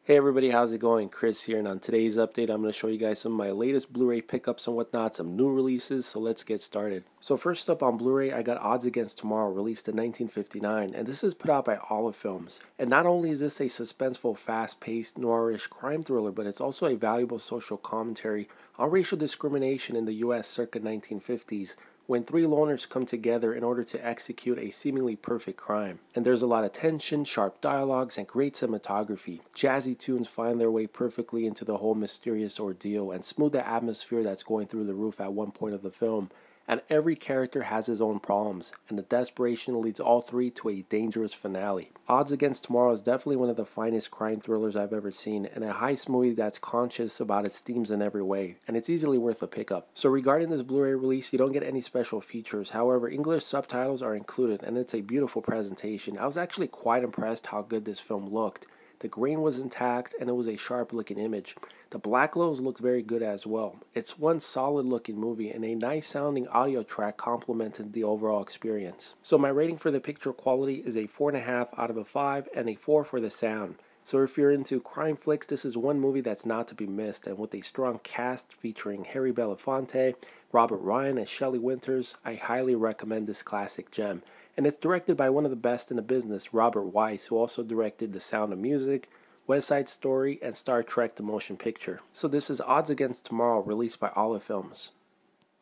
Hey everybody, how's it going? Chris here, and on today's update I'm going to show you guys some of my latest Blu-ray pickups and whatnot, some new releases, so let's get started. So first up on Blu-ray, I got Odds Against Tomorrow, released in 1959, and this is put out by Olive Films. And not only is this a suspenseful, fast-paced, noirish crime thriller, but it's also a valuable social commentary on racial discrimination in the US circa 1950s, when three loners come together in order to execute a seemingly perfect crime. And there's a lot of tension, sharp dialogues, and great cinematography. Jazzy tunes find their way perfectly into the whole mysterious ordeal and smooth the atmosphere that's going through the roof at one point of the film. And every character has his own problems, and the desperation leads all three to a dangerous finale. Odds Against Tomorrow is definitely one of the finest crime thrillers I've ever seen, and a heist movie that's conscious about its themes in every way, and it's easily worth a pickup. So regarding this Blu-ray release, you don't get any special features. However, English subtitles are included, and it's a beautiful presentation. I was actually quite impressed how good this film looked. The grain was intact, and it was a sharp-looking image. The black glows looked very good as well. It's one solid-looking movie, and a nice-sounding audio track complemented the overall experience. So my rating for the picture quality is a 4.5 out of a 5, and a 4 for the sound. So if you're into crime flicks, this is one movie that's not to be missed, and with a strong cast featuring Harry Belafonte, Robert Ryan, and Shelley Winters, I highly recommend this classic gem. And it's directed by one of the best in the business, Robert Wise, who also directed The Sound of Music, West Side Story, and Star Trek The Motion Picture. So this is Odds Against Tomorrow, released by Olive Films.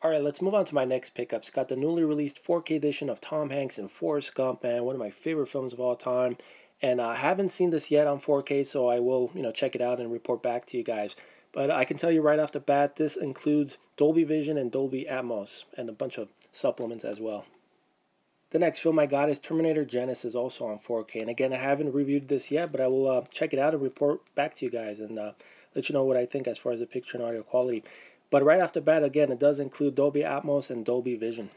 Alright, let's move on to my next pickups. Got the newly released 4K edition of Tom Hanks and Forrest Gump, and one of my favorite films of all time. And I haven't seen this yet on 4K, so I will, check it out and report back to you guys. But I can tell you right off the bat, this includes Dolby Vision and Dolby Atmos, and a bunch of supplements as well. The next film I got is Terminator Genisys, also on 4K. And again, I haven't reviewed this yet, but I will check it out and report back to you guys and let you know what I think as far as the picture and audio quality. But right off the bat, again, it does include Dolby Atmos and Dolby Vision.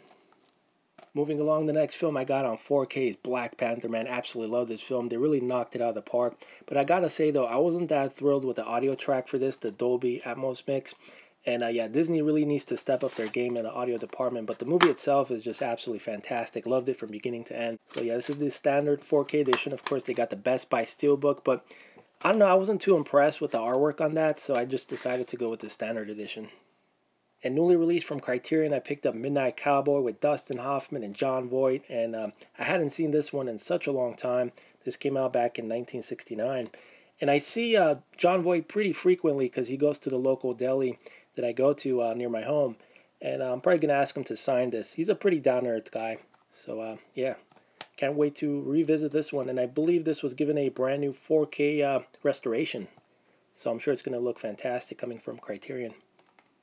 Moving along, the next film I got on 4K is Black Panther, man. Absolutely love this film. They really knocked it out of the park. But I gotta say, though, I wasn't that thrilled with the audio track for this, the Dolby Atmos mix. And yeah, Disney really needs to step up their game in the audio department. But the movie itself is just absolutely fantastic. Loved it from beginning to end. So yeah, this is the standard 4K edition. Of course, they got the Best Buy Steelbook. But I don't know, I wasn't too impressed with the artwork on that. So I just decided to go with the standard edition. And newly released from Criterion, I picked up Midnight Cowboy with Dustin Hoffman and Jon Voight. And I hadn't seen this one in such a long time. This came out back in 1969. And I see Jon Voight pretty frequently because he goes to the local deli that I go to near my home. And I'm probably going to ask him to sign this. He's a pretty down-to-earth guy. So yeah, can't wait to revisit this one. And I believe this was given a brand new 4K restoration. So I'm sure it's going to look fantastic coming from Criterion.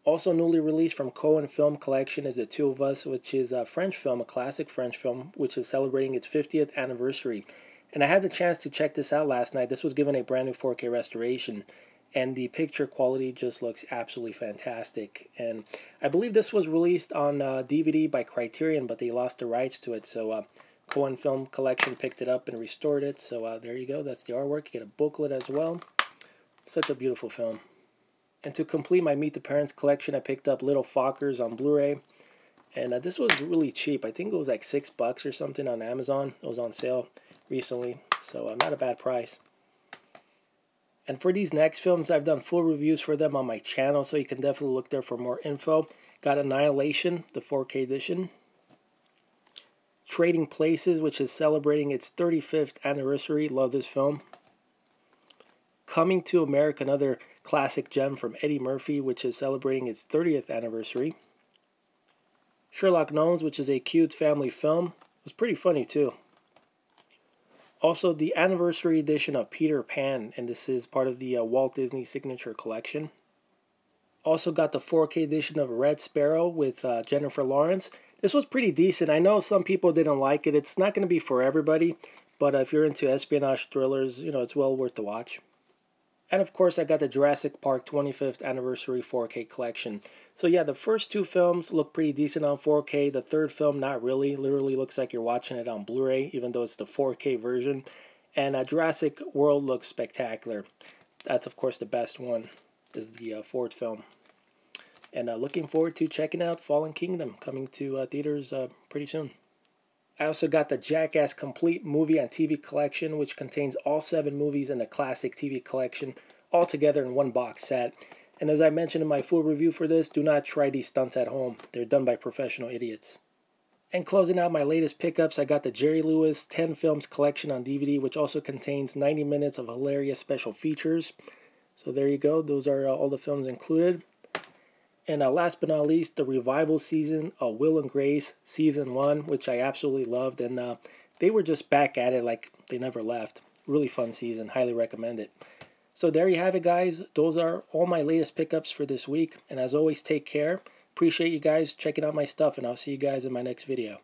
Also newly released from Cohen Film Collection is The Two of Us, which is a French film, a classic French film, which is celebrating its 50th anniversary. And I had the chance to check this out last night. This was given a brand new 4K restoration, and the picture quality just looks absolutely fantastic. And I believe this was released on DVD by Criterion, but they lost the rights to it. So Cohen Film Collection picked it up and restored it. So there you go. That's the artwork. You get a booklet as well. Such a beautiful film. And to complete my Meet the Parents collection, I picked up Little Fockers on Blu-ray. And this was really cheap. I think it was like $6 or something on Amazon. It was on sale recently, so not a bad price. And for these next films, I've done full reviews for them on my channel, so you can definitely look there for more info. Got Annihilation, the 4K edition. Trading Places, which is celebrating its 35th anniversary. Love this film. Coming to America, another classic gem from Eddie Murphy, which is celebrating its 30th anniversary. Sherlock Gnomes, which is a cute family film. It was pretty funny too. Also, the anniversary edition of Peter Pan, and this is part of the Walt Disney Signature Collection. Also got the 4K edition of Red Sparrow with Jennifer Lawrence. This was pretty decent. I know some people didn't like it. It's not going to be for everybody, but if you're into espionage thrillers, it's well worth the watch. And of course, I got the Jurassic Park 25th Anniversary 4K collection. So yeah, the first two films look pretty decent on 4K. The third film, not really. Literally looks like you're watching it on Blu-ray, even though it's the 4K version. And Jurassic World looks spectacular. That's, of course, the best one, is the fourth film. And looking forward to checking out Fallen Kingdom, coming to theaters pretty soon. I also got the Jackass Complete Movie and TV Collection, which contains all 7 movies in the classic TV collection, all together in one box set. And as I mentioned in my full review for this, do not try these stunts at home. They're done by professional idiots. And closing out my latest pickups, I got the Jerry Lewis 10 Films Collection on DVD, which also contains 90 minutes of hilarious special features. So there you go. Those are all the films included. And last but not least, the revival season of Will and Grace Season 1, which I absolutely loved. And they were just back at it like they never left. Really fun season. Highly recommend it. So there you have it, guys. Those are all my latest pickups for this week. And as always, take care. Appreciate you guys checking out my stuff, and I'll see you guys in my next video.